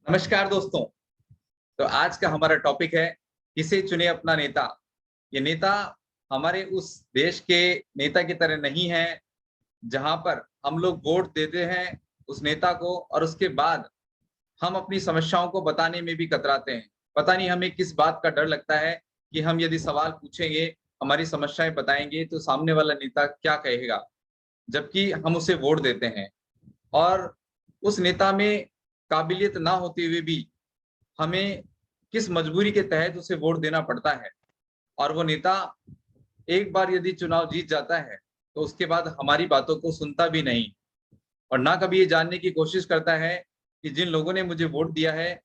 नमस्कार दोस्तों। तो आज का हमारा टॉपिक है किसे चुने अपना नेता। ये नेता हमारे उस देश के नेता की तरह नहीं है जहां पर हम लोग वोट देते हैं उस नेता को और उसके बाद हम अपनी समस्याओं को बताने में भी कतराते हैं। पता नहीं हमें किस बात का डर लगता है कि हम यदि सवाल पूछेंगे, हमारी समस्याएं बताएंगे तो सामने वाला नेता क्या कहेगा, जबकि हम उसे वोट देते हैं और उस नेता में काबिलियत ना होते हुए भी हमें किस मजबूरी के तहत उसे वोट देना पड़ता है। और वो नेता एक बार यदि चुनाव जीत जाता है तो उसके बाद हमारी बातों को सुनता भी नहीं और ना कभी ये जानने की कोशिश करता है कि जिन लोगों ने मुझे वोट दिया है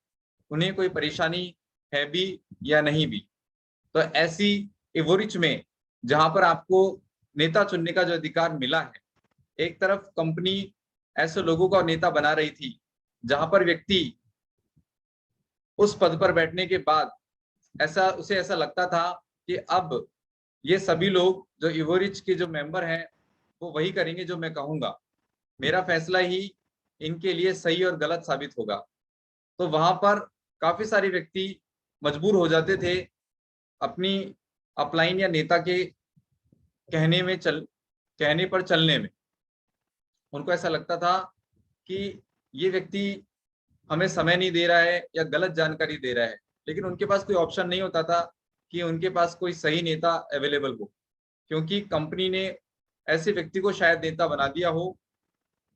उन्हें कोई परेशानी है भी या नहीं भी। तो ऐसी इवोरिच में जहां पर आपको नेता चुनने का जो अधिकार मिला है, एक तरफ कंपनी ऐसे लोगों का नेता बना रही थी जहां पर व्यक्ति उस पद पर बैठने के बाद ऐसा लगता था कि अब ये सभी लोग जो इवोरिच के जो मेंबर हैं वो वही करेंगे जो मैं कहूंगा, मेरा फैसला ही इनके लिए सही और गलत साबित होगा। तो वहां पर काफी सारे व्यक्ति मजबूर हो जाते थे अपनी अपलाइन या नेता के कहने पर चलने में। उनको ऐसा लगता था कि ये व्यक्ति हमें समय नहीं दे रहा है या गलत जानकारी दे रहा है, लेकिन उनके पास कोई ऑप्शन नहीं होता था कि उनके पास कोई सही नेता अवेलेबल हो, क्योंकि कंपनी ने ऐसे व्यक्ति को शायद नेता बना दिया हो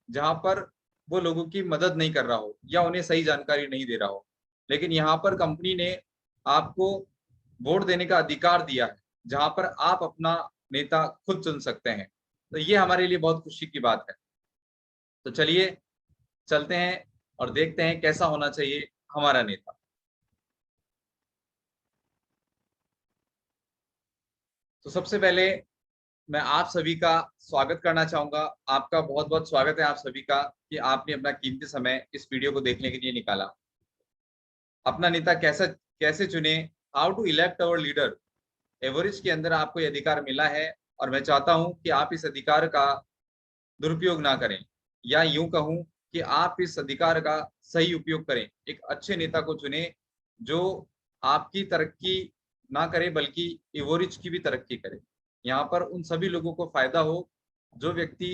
जहां पर वो लोगों की मदद नहीं कर रहा हो या उन्हें सही जानकारी नहीं दे रहा हो। लेकिन यहाँ पर कंपनी ने आपको वोट देने का अधिकार दिया है जहां पर आप अपना नेता खुद चुन सकते हैं। तो ये हमारे लिए बहुत खुशी की बात है। तो चलिए चलते हैं और देखते हैं कैसा होना चाहिए हमारा नेता। तो सबसे पहले मैं आप सभी का स्वागत करना चाहूंगा। आपका बहुत बहुत स्वागत है आप सभी का कि आपने अपना कीमती समय इस वीडियो को देखने के लिए निकाला। अपना नेता कैसे कैसे चुने, how to elect our leader. Average के अंदर आपको ये अधिकार मिला है और मैं चाहता हूं कि आप इस अधिकार का दुरुपयोग ना करें, या यूं कहूं कि आप इस अधिकार का सही उपयोग करें। एक अच्छे नेता को चुने जो आपकी तरक्की ना करे बल्कि इवोरिच की भी तरक्की करे। यहाँ पर उन सभी लोगों को फायदा हो जो व्यक्ति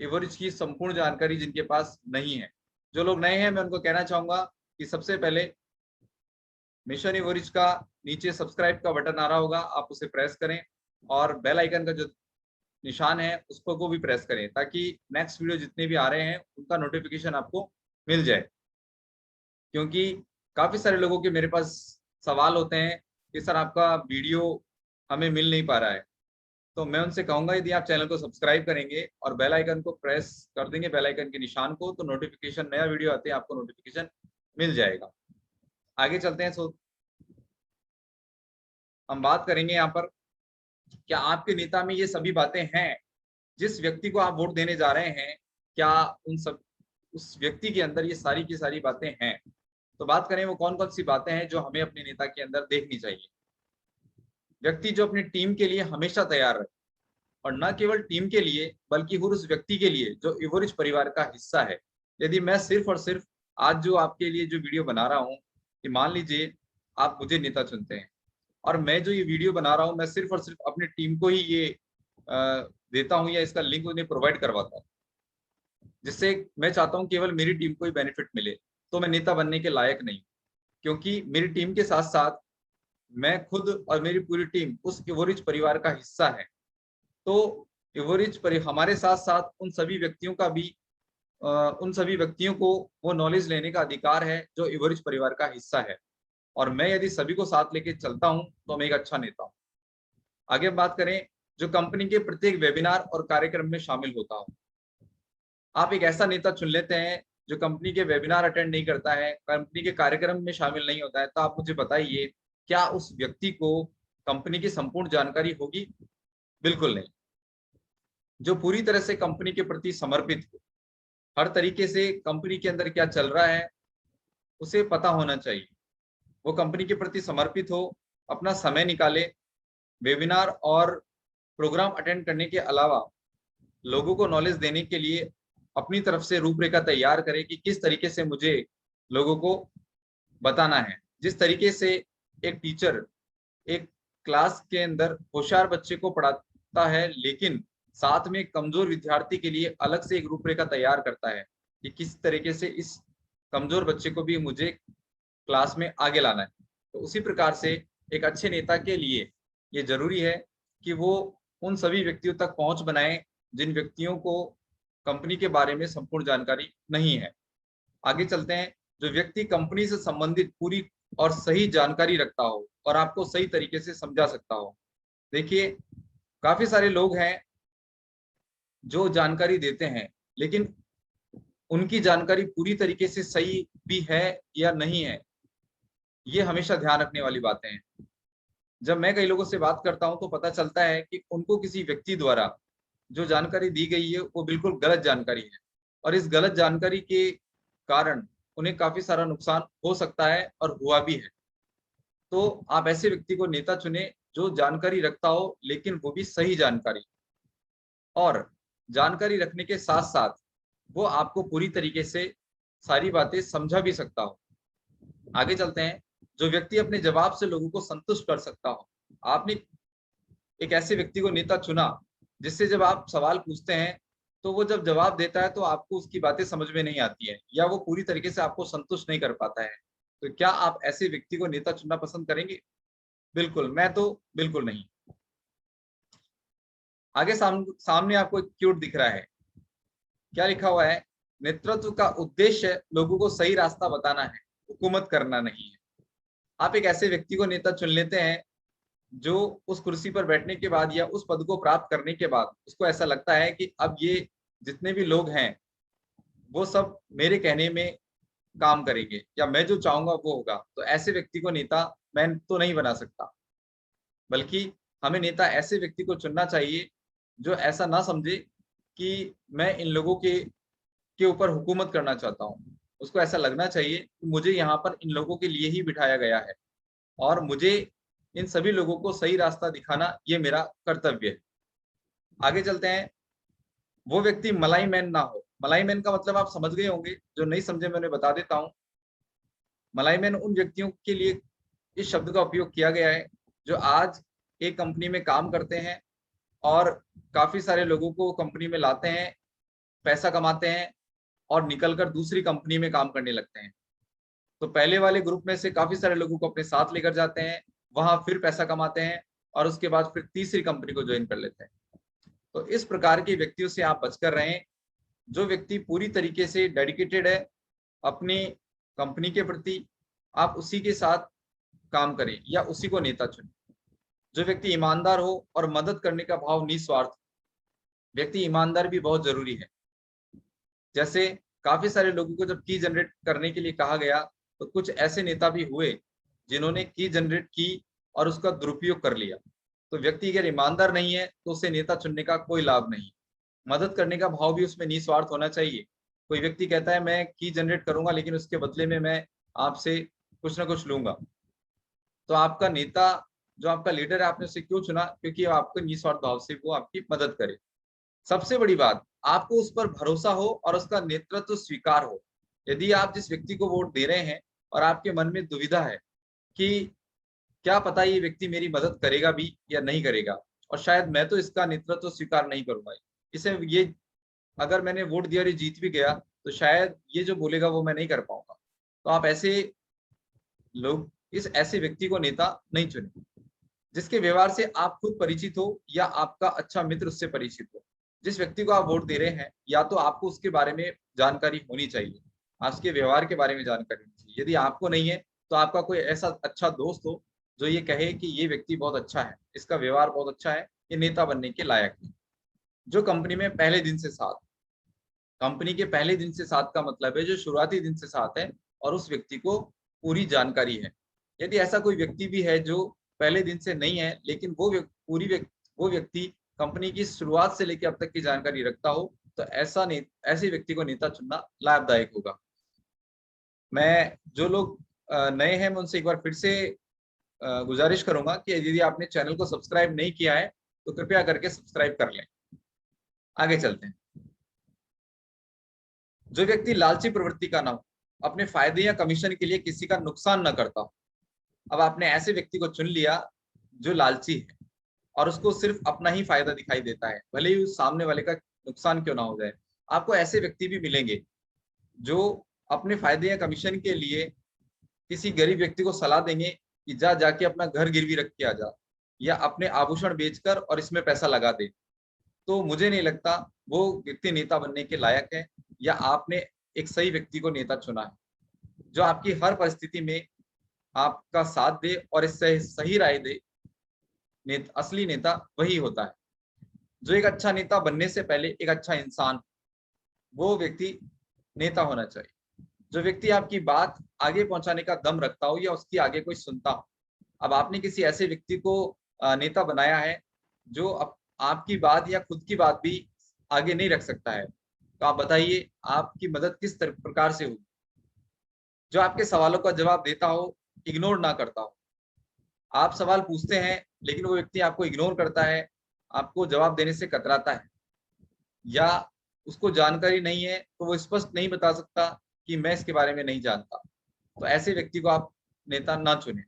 इवोरिच की संपूर्ण जानकारी जिनके पास नहीं है। जो लोग नए हैं मैं उनको कहना चाहूंगा कि सबसे पहले मिशन इवोरिच का नीचे सब्सक्राइब का बटन आ रहा होगा, आप उसे प्रेस करें और बेल आइकन का जो निशान है उसको को भी प्रेस करें ताकि नेक्स्ट वीडियो जितने भी आ रहे हैं उनका नोटिफिकेशन आपको मिल जाए। क्योंकि काफी सारे लोगों के मेरे पास सवाल होते हैं कि सर आपका वीडियो हमें मिल नहीं पा रहा है। तो मैं उनसे कहूंगा यदि आप चैनल को सब्सक्राइब करेंगे और बेल आइकन को प्रेस कर देंगे, बेल आइकन के निशान को, तो नोटिफिकेशन, नया वीडियो आते हैं आपको नोटिफिकेशन मिल जाएगा। आगे चलते हैं। सो हम बात करेंगे यहाँ पर, क्या आपके नेता में ये सभी बातें हैं? जिस व्यक्ति को आप वोट देने जा रहे हैं, क्या उन सब उस व्यक्ति के अंदर ये सारी की सारी बातें हैं? तो बात करें वो कौन कौन सी बातें हैं जो हमें अपने नेता के अंदर देखनी चाहिए। व्यक्ति जो अपनी टीम के लिए हमेशा तैयार रहे, और न केवल टीम के लिए बल्कि हर उस व्यक्ति के लिए जो इवोरिच परिवार का हिस्सा है। यदि मैं सिर्फ और सिर्फ आज जो आपके लिए जो वीडियो बना रहा हूँ, कि मान लीजिए आप मुझे नेता चुनते हैं और मैं जो ये वीडियो बना रहा हूँ मैं सिर्फ और सिर्फ अपनी टीम को ही ये देता हूँ या इसका लिंक उन्हें प्रोवाइड करवाता हूँ, जिससे मैं चाहता हूँ केवल मेरी टीम को ही बेनिफिट मिले, तो मैं नेता बनने के लायक नहीं। क्योंकि मेरी टीम के साथ साथ मैं खुद और मेरी पूरी टीम उस इवोरिच परिवार का हिस्सा है। तो हमारे साथ साथ उन सभी व्यक्तियों का भी उन सभी व्यक्तियों को वो नॉलेज लेने का अधिकार है जो इवोरिच परिवार का हिस्सा है। और मैं यदि सभी को साथ लेके चलता हूं तो मैं एक अच्छा नेता हूं। आगे हम बात करें, जो कंपनी के प्रत्येक वेबिनार और कार्यक्रम में शामिल होता हूं। आप एक ऐसा नेता चुन लेते हैं जो कंपनी के वेबिनार अटेंड नहीं करता है, कंपनी के कार्यक्रम में शामिल नहीं होता है, तो आप मुझे बताइए क्या उस व्यक्ति को कंपनी की संपूर्ण जानकारी होगी? बिल्कुल नहीं। जो पूरी तरह से कंपनी के प्रति समर्पित हो, हर तरीके से कंपनी के अंदर क्या चल रहा है उसे पता होना चाहिए, वो कंपनी के प्रति समर्पित हो, अपना समय निकाले, वेबिनार और प्रोग्राम अटेंड करने के अलावा लोगों को नॉलेज देने के लिए अपनी तरफ से रूपरेखा तैयार करे कि किस तरीके से मुझे लोगों को बताना है। जिस तरीके से एक टीचर एक क्लास के अंदर होशियार बच्चे को पढ़ाता है, लेकिन साथ में कमजोर विद्यार्थी के लिए अलग से एक रूपरेखा तैयार करता है कि किस तरीके से इस कमजोर बच्चे को भी मुझे क्लास में आगे लाना है। तो उसी प्रकार से एक अच्छे नेता के लिए ये जरूरी है कि वो उन सभी व्यक्तियों तक पहुंच बनाए जिन व्यक्तियों को कंपनी के बारे में संपूर्ण जानकारी नहीं है। आगे चलते हैं। जो व्यक्ति कंपनी से संबंधित पूरी और सही जानकारी रखता हो और आपको सही तरीके से समझा सकता हो। देखिए, काफी सारे लोग हैं जो जानकारी देते हैं, लेकिन उनकी जानकारी पूरी तरीके से सही भी है या नहीं है, ये हमेशा ध्यान रखने वाली बातें हैं। जब मैं कई लोगों से बात करता हूं तो पता चलता है कि उनको किसी व्यक्ति द्वारा जो जानकारी दी गई है वो बिल्कुल गलत जानकारी है, और इस गलत जानकारी के कारण उन्हें काफी सारा नुकसान हो सकता है और हुआ भी है। तो आप ऐसे व्यक्ति को नेता चुने जो जानकारी रखता हो, लेकिन वो भी सही जानकारी, और जानकारी रखने के साथ साथ वो आपको पूरी तरीके से सारी बातें समझा भी सकता हो। आगे चलते हैं। जो व्यक्ति अपने जवाब से लोगों को संतुष्ट कर सकता हो। आपने एक ऐसे व्यक्ति को नेता चुना जिससे जब आप सवाल पूछते हैं तो वो जब जवाब देता है तो आपको उसकी बातें समझ में नहीं आती है, या वो पूरी तरीके से आपको संतुष्ट नहीं कर पाता है। तो क्या आप ऐसे व्यक्ति को नेता चुनना पसंद करेंगे? बिल्कुल, मैं तो बिल्कुल नहीं। आगे सामने आपको एक क्यूट दिख रहा है। क्या लिखा हुआ है? नेतृत्व का उद्देश्य लोगों को सही रास्ता बताना है, हुकूमत करना नहीं है। आप एक ऐसे व्यक्ति को नेता चुन लेते हैं जो उस कुर्सी पर बैठने के बाद या उस पद को प्राप्त करने के बाद उसको ऐसा लगता है कि अब ये जितने भी लोग हैं वो सब मेरे कहने में काम करेंगे, या मैं जो चाहूंगा वो होगा। तो ऐसे व्यक्ति को नेता मैं तो नहीं बना सकता, बल्कि हमें नेता ऐसे व्यक्ति को चुनना चाहिए जो ऐसा ना समझे कि मैं इन लोगों के ऊपर हुकूमत करना चाहता हूँ। उसको ऐसा लगना चाहिए कि मुझे यहाँ पर इन लोगों के लिए ही बिठाया गया है और मुझे इन सभी लोगों को सही रास्ता दिखाना ये मेरा कर्तव्य है। आगे चलते हैं। वो व्यक्ति मलाई मैन ना हो। मलाई मैन का मतलब आप समझ गए होंगे, जो नहीं समझे मैं उन्हें बता देता हूँ। मलाई मैन उन व्यक्तियों के लिए इस शब्द का उपयोग किया गया है जो आज एक कंपनी में काम करते हैं और काफी सारे लोगों को कंपनी में लाते हैं, पैसा कमाते हैं और निकलकर दूसरी कंपनी में काम करने लगते हैं। तो पहले वाले ग्रुप में से काफी सारे लोगों को अपने साथ लेकर जाते हैं, वहां फिर पैसा कमाते हैं और उसके बाद फिर तीसरी कंपनी को ज्वाइन कर लेते हैं। तो इस प्रकार के व्यक्तियों से आप बचकर रहें। जो व्यक्ति पूरी तरीके से डेडिकेटेड है अपनी कंपनी के प्रति, आप उसी के साथ काम करें या उसी को नेता चुनें। जो व्यक्ति ईमानदार हो और मदद करने का भाव निस्वार्थ। व्यक्ति ईमानदार भी बहुत जरूरी है। जैसे काफी सारे लोगों को जब की जनरेट करने के लिए कहा गया तो कुछ ऐसे नेता भी हुए जिन्होंने की जनरेट की और उसका दुरुपयोग कर लिया। तो व्यक्ति अगर ईमानदार नहीं है तो उसे नेता चुनने का कोई लाभ नहीं। मदद करने का भाव भी उसमें निस्वार्थ होना चाहिए। कोई व्यक्ति कहता है मैं की जनरेट करूंगा लेकिन उसके बदले में मैं आपसे कुछ ना कुछ लूंगा, तो आपका नेता जो आपका लीडर है आपने उसे क्यों चुना? क्योंकि आपको निस्वार्थ भाव से वो आपकी मदद करे। सबसे बड़ी बात, आपको उस पर भरोसा हो और उसका नेतृत्व स्वीकार हो। यदि आप जिस व्यक्ति को वोट दे रहे हैं और आपके मन में दुविधा है कि क्या पता ये व्यक्ति मेरी मदद करेगा भी या नहीं करेगा, और शायद मैं तो इसका नेतृत्व स्वीकार नहीं करूंगा, इसे ये अगर मैंने वोट दिया और ये जीत भी गया तो शायद ये जो बोलेगा वो मैं नहीं कर पाऊंगा, तो आप ऐसे व्यक्ति को नेता नहीं चुने। जिसके व्यवहार से आप खुद परिचित हो या आपका अच्छा मित्र उससे परिचित हो। जिस व्यक्ति को आप वोट दे रहे हैं या तो आपको उसके बारे में जानकारी होनी चाहिए, उसके व्यवहार के बारे में जानकारी होनी चाहिए। यदि आपको नहीं है तो आपका कोई ऐसा अच्छा दोस्त हो जो ये कहे कि ये व्यक्ति बहुत अच्छा है, इसका व्यवहार बहुत अच्छा है, ये नेता बनने के लायक है। जो कंपनी में पहले दिन से साथ, कंपनी के पहले दिन से साथ का मतलब है जो शुरुआती दिन से साथ है और उस व्यक्ति को पूरी जानकारी है। यदि ऐसा कोई व्यक्ति भी है जो पहले दिन से नहीं है लेकिन वो व्यक्ति कंपनी की शुरुआत से लेकर अब तक की जानकारी रखता हो, तो ऐसे व्यक्ति को नेता चुनना लाभदायक होगा। मैं जो लोग नए हैं मैं उनसे एक बार फिर से गुजारिश करूंगा कि यदि आपने चैनल को सब्सक्राइब नहीं किया है तो कृपया करके सब्सक्राइब कर लें। आगे चलते हैं। जो व्यक्ति लालची प्रवृत्ति का ना हो। अपने फायदे या कमीशन के लिए किसी का नुकसान न करता हो। अब आपने ऐसे व्यक्ति को चुन लिया जो लालची है और उसको सिर्फ अपना ही फायदा दिखाई देता है, भले ही उस सामने वाले का नुकसान क्यों ना हो जाए। आपको ऐसे व्यक्ति भी मिलेंगे जो अपने फायदे या कमीशन के लिए किसी गरीब व्यक्ति को सलाह देंगे कि जा जाके अपना घर गिरवी रख के आ जा, या अपने आभूषण बेचकर और इसमें पैसा लगा दे। तो मुझे नहीं लगता वो व्यक्ति नेता बनने के लायक है, या आपने एक सही व्यक्ति को नेता चुना है जो आपकी हर परिस्थिति में आपका साथ दे और इससे सही राय दे। असली नेता वही होता है जो एक अच्छा नेता बनने से पहले एक अच्छा इंसान, वो व्यक्ति नेता होना चाहिए। जो व्यक्ति आपकी बात आगे पहुंचाने का दम रखता हो या उसकी आगे कोई सुनता हो। अब आपने किसी ऐसे व्यक्ति को नेता बनाया है जो आपकी बात या खुद की बात भी आगे नहीं रख सकता है, तो आप बताइए आपकी मदद किस प्रकार से होगी। जो आपके सवालों का जवाब देता हो, इग्नोर ना करता हो। आप सवाल पूछते हैं लेकिन वो व्यक्ति आपको इग्नोर करता है, आपको जवाब देने से कतराता है, या उसको जानकारी नहीं है तो वो स्पष्ट नहीं बता सकता कि मैं इसके बारे में नहीं जानता, तो ऐसे व्यक्ति को आप नेता ना चुने।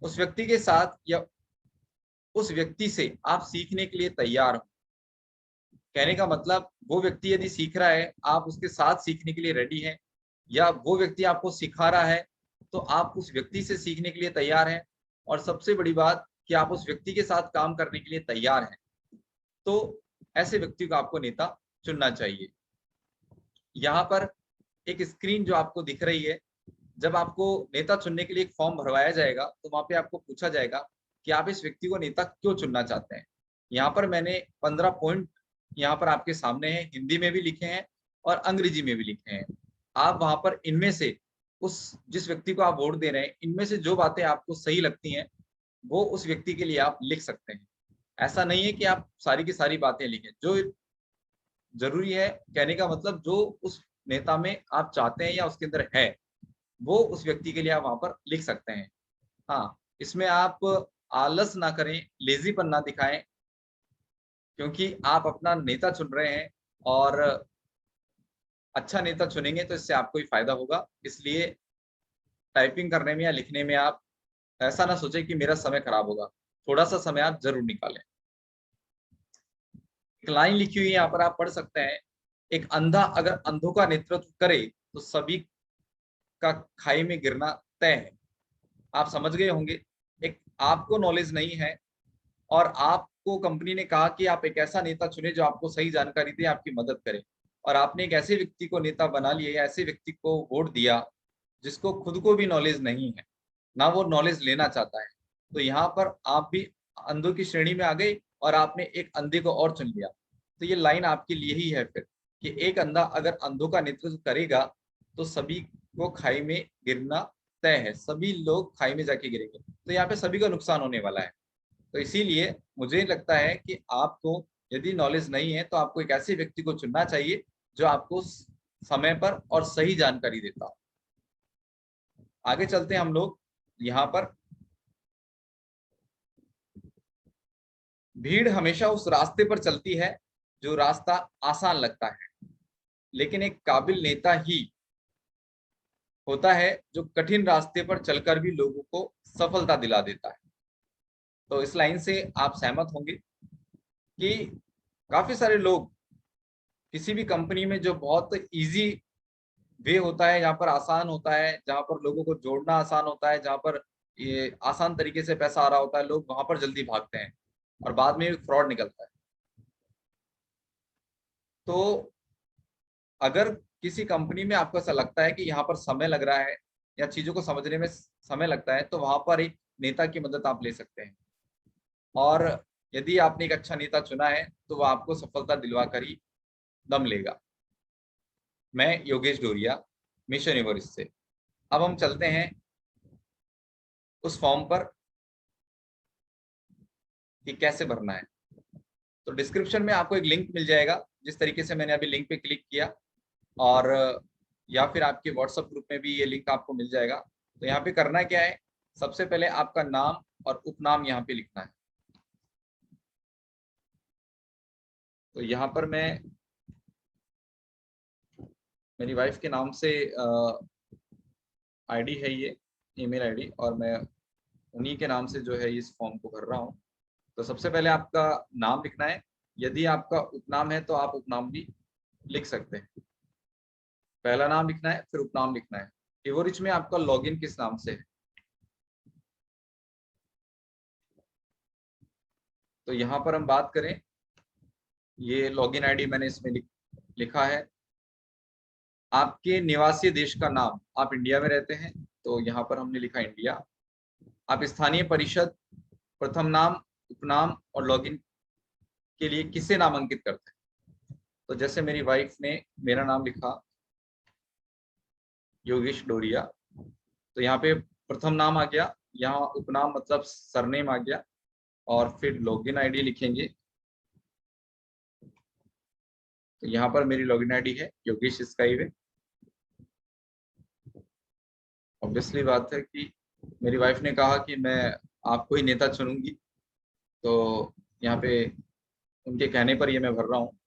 उस व्यक्ति के साथ या उस व्यक्ति से आप सीखने के लिए तैयार हो। कहने का मतलब, वो व्यक्ति यदि सीख रहा है, आप उसके साथ सीखने के लिए रेडी हैं, या वो व्यक्ति आपको सिखा रहा है तो आप उस व्यक्ति से सीखने के लिए तैयार हैं। और सबसे बड़ी बात कि आप उस व्यक्ति के साथ काम करने के लिए तैयार हैं। तो ऐसे व्यक्ति को आपको नेता चुनना चाहिए। यहाँ पर एक स्क्रीन जो आपको दिख रही है, जब आपको नेता चुनने के लिए एक फॉर्म भरवाया जाएगा तो वहां पे आपको पूछा जाएगा कि आप इस व्यक्ति को नेता क्यों चुनना चाहते हैं। यहाँ पर मैंने 15 पॉइंट यहाँ पर आपके सामने हैं, हिंदी में भी लिखे हैं और अंग्रेजी में भी लिखे हैं। आप वहां पर इनमें से उस जिस व्यक्ति को आप वोट दे रहे हैं, इनमें से जो बातें आपको सही लगती हैं वो उस व्यक्ति के लिए आप लिख सकते हैं। ऐसा नहीं है कि आप सारी की सारी बातें लिखें। जो जरूरी है, कहने का मतलब जो उस नेता में आप चाहते हैं या उसके अंदर है, वो उस व्यक्ति के लिए आप वहां पर लिख सकते हैं। हाँ, इसमें आप आलस ना करें, लेजीपन ना दिखाएं, क्योंकि आप अपना नेता चुन रहे हैं और अच्छा नेता चुनेंगे तो इससे आपको ही फायदा होगा। इसलिए टाइपिंग करने में या लिखने में आप ऐसा ना सोचें कि मेरा समय खराब होगा, थोड़ा सा समय आप जरूर निकालें। एक लाइन लिखी हुई है यहाँ पर, आप पढ़ सकते हैं। एक अंधा अगर अंधों का नेतृत्व करे तो सभी का खाई में गिरना तय है। आप समझ गए होंगे, एक आपको नॉलेज नहीं है और आपको कंपनी ने कहा कि आप एक ऐसा नेता चुने जो आपको सही जानकारी दे, आपकी मदद करे, और आपने एक ऐसे व्यक्ति को नेता बना लिया या ऐसे व्यक्ति को वोट दिया जिसको खुद को भी नॉलेज नहीं है, ना वो नॉलेज लेना चाहता है। तो यहाँ पर आप भी अंधों की श्रेणी में आ गए और आपने एक अंधे को और चुन लिया। तो ये लाइन आपके लिए ही है फिर, कि एक अंधा अगर अंधों का नेतृत्व करेगा तो सभी को खाई में गिरना तय है, सभी लोग खाई में जाके गिरेंगे, तो यहाँ पे सभी का नुकसान होने वाला है। तो इसीलिए मुझे लगता है कि आपको यदि नॉलेज नहीं है तो आपको एक ऐसे व्यक्ति को चुनना चाहिए जो आपको समय पर और सही जानकारी देता हो। आगे चलते हैं हम लोग। यहाँ पर भीड़ हमेशा उस रास्ते पर चलती है जो रास्ता आसान लगता है, लेकिन एक काबिल नेता ही होता है जो कठिन रास्ते पर चलकर भी लोगों को सफलता दिला देता है। तो इस लाइन से आप सहमत होंगे कि काफी सारे लोग किसी भी कंपनी में जो बहुत इजी वे होता है, जहाँ पर आसान होता है, जहाँ पर लोगों को जोड़ना आसान होता है, जहाँ पर ये आसान तरीके से पैसा आ रहा होता है, लोग वहां पर जल्दी भागते हैं और बाद में फ्रॉड निकलता है। तो अगर किसी कंपनी में आपको ऐसा लगता है कि यहाँ पर समय लग रहा है या चीजों को समझने में समय लगता है, तो वहां पर एक नेता की मदद आप ले सकते हैं। और यदि आपने एक अच्छा नेता चुना है तो वह आपको सफलता दिलवा कर ही दम लेगा। मैं योगेश डोरिया, मिशन एवरेस्ट से। अब हम चलते हैं उस फॉर्म पर कि कैसे भरना है। तो डिस्क्रिप्शन में आपको एक लिंक मिल जाएगा, जिस तरीके से मैंने अभी लिंक पे क्लिक किया, और या फिर आपके व्हाट्सएप ग्रुप में भी ये लिंक आपको मिल जाएगा। तो यहाँ पे करना क्या है, सबसे पहले आपका नाम और उपनाम यहाँ पे लिखना है। तो यहाँ पर मैं मेरी वाइफ के नाम से आईडी है ये, ईमेल आईडी, और मैं उन्हीं के नाम से जो है इस फॉर्म को भर रहा हूँ। तो सबसे पहले आपका नाम लिखना है। यदि आपका उपनाम है तो आप उपनाम भी लिख सकते हैं। पहला नाम लिखना है, फिर उपनाम लिखना है। एवोरिच में आपका लॉगिन किस नाम से है? तो यहाँ पर हम बात करें, ये लॉगिन आईडी मैंने इसमें लिखा है। आपके निवासी देश का नाम, आप इंडिया में रहते हैं तो यहाँ पर हमने लिखा इंडिया। आप स्थानीय परिषद, प्रथम नाम, उपनाम और लॉगिन के लिए किसे नामांकित करते हैं? तो जैसे मेरी वाइफ ने मेरा नाम लिखा योगेश डोरिया, तो यहाँ पे प्रथम नाम आ गया, यहाँ उपनाम मतलब सरनेम आ गया, और फिर लॉगिन आईडी लिखेंगे। तो यहाँ पर मेरी लॉगिन आईडी है योगेश स्काईवे। ऑब्वियसली बात है कि मेरी वाइफ ने कहा कि मैं आपको ही नेता चुनूंगी, तो यहाँ पे उनके कहने पर ये मैं भर रहा हूँ।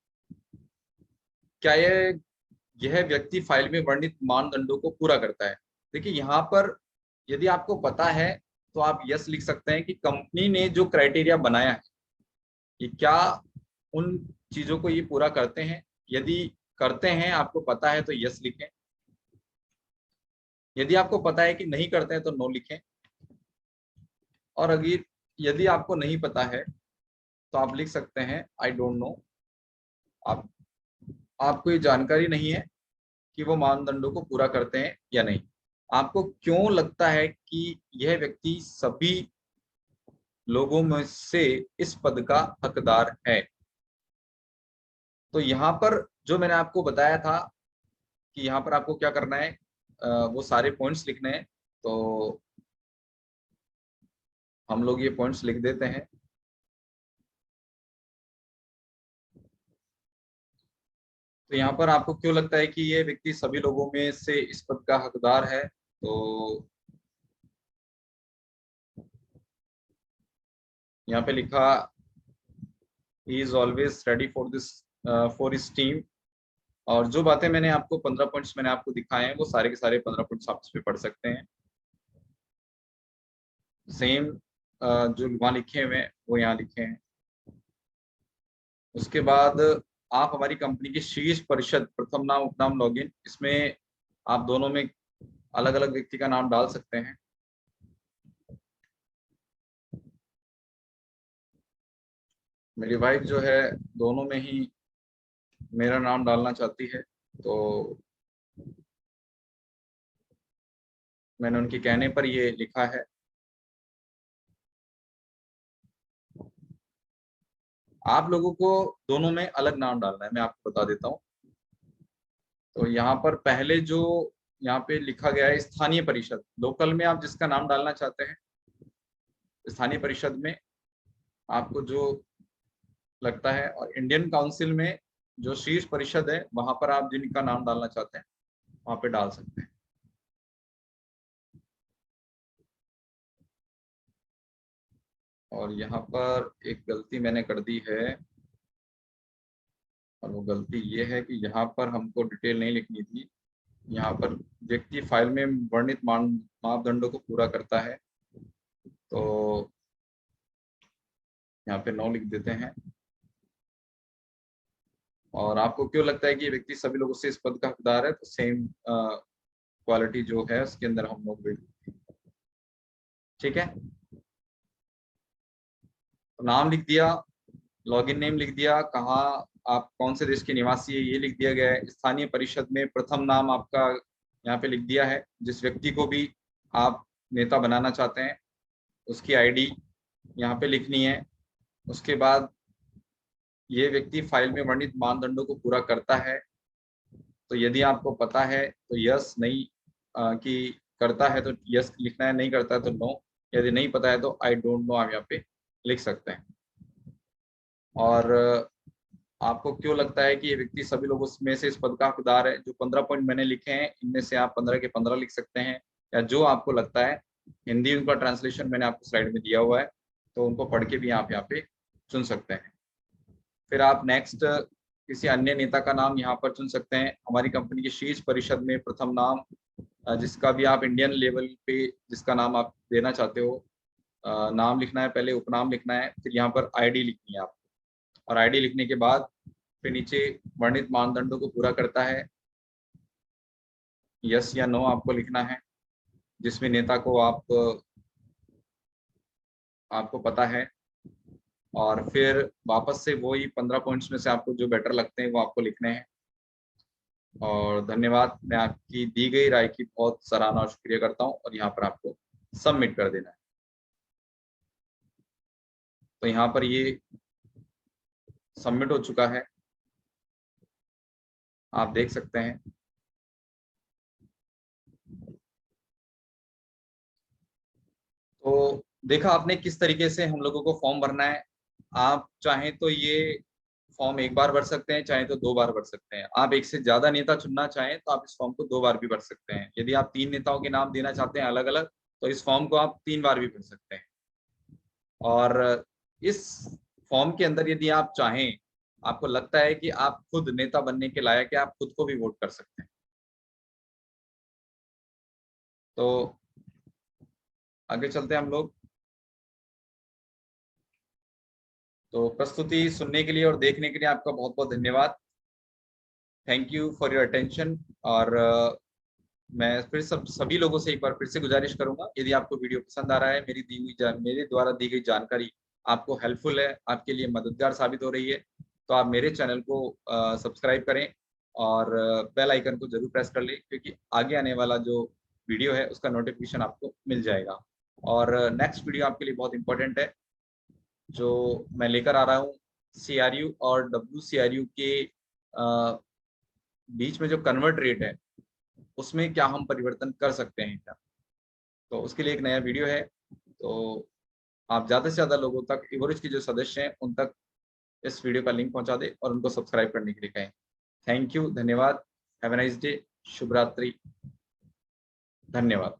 क्या यह व्यक्ति फाइल में वर्णित मानदंडों को पूरा करता है? देखिए यहाँ पर यदि आपको पता है तो आप यस लिख सकते हैं कि कंपनी ने जो क्राइटेरिया बनाया है कि क्या उन चीजों को ये पूरा करते हैं। यदि करते हैं, आपको पता है, तो यस लिखें। यदि आपको पता है कि नहीं करते हैं तो नो लिखें। और अगर यदि आपको नहीं पता है तो आप लिख सकते हैं आई डोंट नो। आपको ये जानकारी नहीं है कि वो मानदंडों को पूरा करते हैं या नहीं। आपको क्यों लगता है कि यह व्यक्ति सभी लोगों में से इस पद का हकदार है? तो यहाँ पर जो मैंने आपको बताया था कि यहाँ पर आपको क्या करना है, वो सारे पॉइंट्स लिखने हैं। तो हम लोग ये पॉइंट्स लिख देते हैं। तो यहाँ पर आपको क्यों लगता है कि ये व्यक्ति सभी लोगों में से इस पद का हकदार है? तो यहाँ पे लिखा he is always ready for this for his team. और जो बातें मैंने आपको 15 पॉइंट्स मैंने आपको दिखाए हैं, वो सारे के सारे 15 पॉइंट्स आप इस पे पढ़ सकते हैं। सेम जो वहाँ लिखे हुए हैं वो यहाँ लिखे हैं। उसके बाद आप हमारी कंपनी की शीर्ष परिषद, प्रथम नाम, उपनाम, लॉगिन, इसमें आप दोनों में अलग अलग व्यक्ति का नाम डाल सकते हैं। मेरी वाइफ जो है दोनों में ही मेरा नाम डालना चाहती है, तो मैंने उनके कहने पर ये लिखा है। आप लोगों को दोनों में अलग नाम डालना है, मैं आपको बता देता हूँ। तो यहाँ पर पहले जो यहाँ पे लिखा गया है स्थानीय परिषद, लोकल में आप जिसका नाम डालना चाहते हैं, स्थानीय परिषद में आपको जो लगता है, और इंडियन काउंसिल में जो शीर्ष परिषद है वहां पर आप जिनका नाम डालना चाहते हैं वहां पे डाल सकते हैं। और यहाँ पर एक गलती मैंने कर दी है, और वो गलती ये है कि यहाँ पर हमको डिटेल नहीं लिखनी थी। यहाँ पर व्यक्ति फाइल में वर्णित मापदंडों को पूरा करता है, तो यहाँ पे 9 लिख देते हैं। और आपको क्यों लगता है कि ये व्यक्ति सभी लोगों से इस पद का हकदार है? तो सेम क्वालिटी जो है उसके अंदर हम लोग, ठीक है। तो नाम लिख दिया, लॉगिन नेम लिख दिया, कहाँ आप कौन से देश के निवासी है ये लिख दिया गया है। स्थानीय परिषद में प्रथम नाम आपका यहाँ पे लिख दिया है। जिस व्यक्ति को भी आप नेता बनाना चाहते हैं उसकी आईडी यहाँ पे लिखनी है। उसके बाद ये व्यक्ति फाइल में वर्णित मानदंडों को पूरा करता है, तो यदि आपको पता है तो यस, नहीं कि करता है तो यस लिखना है, नहीं करता है तो नो। यदि नहीं पता है तो आई डोंट नो आप यहाँ पे लिख सकते हैं। और आपको क्यों लगता है कि ये व्यक्ति सभी लोगों में से इस पद का हकदार है? जो 15 पॉइंट मैंने लिखे हैं इनमें से आप 15 के 15 लिख सकते हैं, या जो आपको लगता है। हिंदी उनका ट्रांसलेशन मैंने आपको स्लाइड में दिया हुआ है, तो उनको पढ़ के भी आप यहाँ पे चुन सकते हैं। फिर आप नेक्स्ट किसी अन्य नेता का नाम यहाँ पर चुन सकते हैं। हमारी कंपनी की शीर्ष परिषद में प्रथम नाम, जिसका भी आप इंडियन लेवल पे जिसका नाम आप देना चाहते हो, नाम लिखना है, पहले उपनाम लिखना है, फिर यहाँ पर आईडी लिखनी है आपको, और आईडी लिखने के बाद फिर नीचे वर्णित मानदंडों को पूरा करता है, यस या नो आपको लिखना है, जिसमें नेता को आपको पता है, और फिर वापस से वही 15 पॉइंट्स में से आपको जो बेटर लगते हैं वो आपको लिखने हैं। और धन्यवाद, मैं आपकी दी गई राय की बहुत सराहना और शुक्रिया करता हूँ, और यहाँ पर आपको सबमिट कर देना है। तो यहाँ पर ये सबमिट हो चुका है, आप देख सकते हैं। तो देखा आपने किस तरीके से हम लोगों को फॉर्म भरना है। आप चाहें तो ये फॉर्म एक बार भर सकते हैं, चाहे तो 2 बार भर सकते हैं। आप एक से ज्यादा नेता चुनना चाहें तो आप इस फॉर्म को 2 बार भी भर सकते हैं। यदि आप 3 नेताओं के नाम देना चाहते हैं अलग अलग, तो इस फॉर्म को आप 3 बार भी भर सकते हैं। और इस फॉर्म के अंदर यदि आप चाहें, आपको लगता है कि आप खुद नेता बनने के लायक है, आप खुद को भी वोट कर सकते हैं। तो आगे चलते हैं हम लोग। तो प्रस्तुति सुनने के लिए और देखने के लिए आपका बहुत बहुत धन्यवाद। Thank you for your attention. और मैं फिर सभी लोगों से एक बार फिर से गुजारिश करूंगा, यदि आपको वीडियो पसंद आ रहा है, मेरे द्वारा दी गई जानकारी आपको हेल्पफुल है, आपके लिए मददगार साबित हो रही है, तो आप मेरे चैनल को सब्सक्राइब करें और बेल आइकन को जरूर प्रेस कर लें, क्योंकि आगे आने वाला जो वीडियो है उसका नोटिफिकेशन आपको मिल जाएगा। और नेक्स्ट वीडियो आपके लिए बहुत इंपॉर्टेंट है, जो मैं लेकर आ रहा हूँ CRU और WCRU के बीच में जो कन्वर्ट रेट है उसमें क्या हम परिवर्तन कर सकते हैं क्या। तो उसके लिए एक नया वीडियो है। तो आप ज़्यादा से ज़्यादा लोगों तक, इवोरिज के जो सदस्य हैं उन तक इस वीडियो का लिंक पहुंचा दें और उनको सब्सक्राइब करने के लिए कहें। थैंक यू, धन्यवाद, हैव अ नाइस डे, शुभ रात्रि, धन्यवाद।